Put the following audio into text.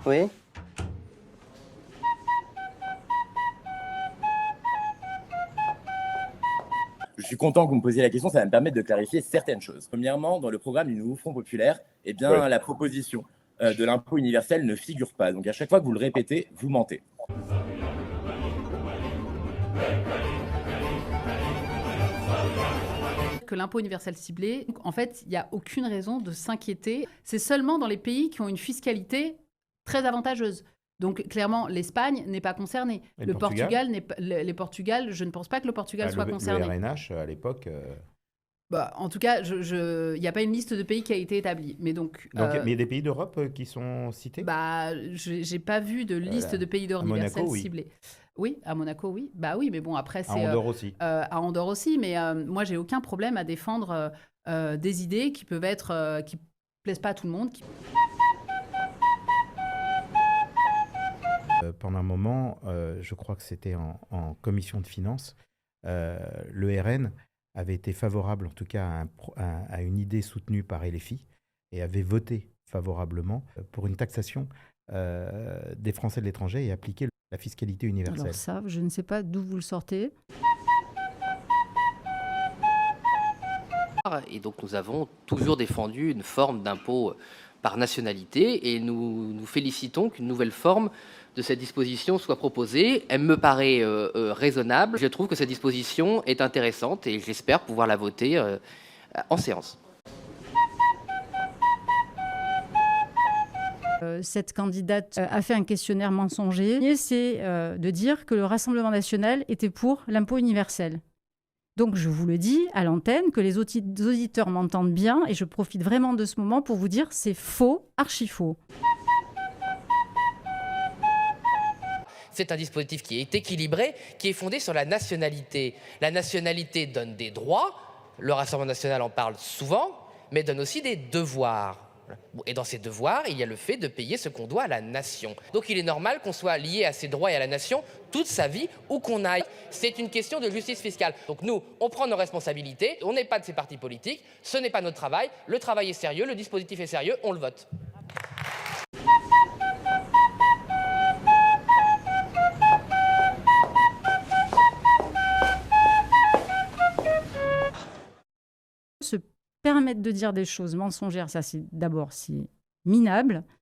Oui. Je suis content que vous me posiez la question, ça va me permettre de clarifier certaines choses. Premièrement, dans le programme du nouveau Front populaire, eh Ouais. bien, la proposition de l'impôt universel ne figure pas. Donc à chaque fois que vous le répétez, vous mentez. Que l'impôt universel ciblé, en fait, il n'y a aucune raison de s'inquiéter. C'est seulement dans les pays qui ont une fiscalité très avantageuse. Donc, clairement, l'Espagne n'est pas concernée. Et Le Portugal n'est pas. Les Portugal, je ne pense pas que le Portugal soit concerné. Le RNH, à l'époque... Bah, en tout cas, il n'y a pas une liste de pays qui a été établie. Mais donc, mais il y a des pays d'Europe qui sont cités? bah, j'ai pas vu de liste de pays d'or universel oui. ciblés. Oui, à Monaco, oui. Bah oui, mais bon, après, c'est... À Andorre aussi. À Andorre aussi, mais moi, j'ai aucun problème à défendre des idées qui peuvent être... qui plaisent pas à tout le monde. Pendant un moment, je crois que c'était en commission de finances, le RN avait été favorable, en tout cas, à une idée soutenue par LFI et avait voté favorablement pour une taxation des Français de l'étranger et appliquer la fiscalité universelle. Alors ça, je ne sais pas d'où vous le sortez. Et donc nous avons toujours défendu une forme d'impôt par nationalité et nous nous félicitons qu'une nouvelle forme de cette disposition soit proposée. Elle me paraît raisonnable. Je trouve que cette disposition est intéressante et j'espère pouvoir la voter en séance. Cette candidate a fait un questionnaire mensonger. C'est de dire que le Rassemblement national était pour l'impôt universel. Donc, je vous le dis à l'antenne, que les auditeurs m'entendent bien, et je profite vraiment de ce moment pour vous dire c'est faux, archi faux. C'est un dispositif qui est équilibré, qui est fondé sur la nationalité. La nationalité donne des droits, le Rassemblement national en parle souvent, mais donne aussi des devoirs. Et dans ces devoirs, il y a le fait de payer ce qu'on doit à la nation. Donc il est normal qu'on soit lié à ces droits et à la nation toute sa vie, où qu'on aille. C'est une question de justice fiscale. Donc nous, on prend nos responsabilités, on n'est pas de ces partis politiques, ce n'est pas notre travail, le travail est sérieux, le dispositif est sérieux, on le vote. Se permettre de dire des choses mensongères, ça c'est d'abord minable.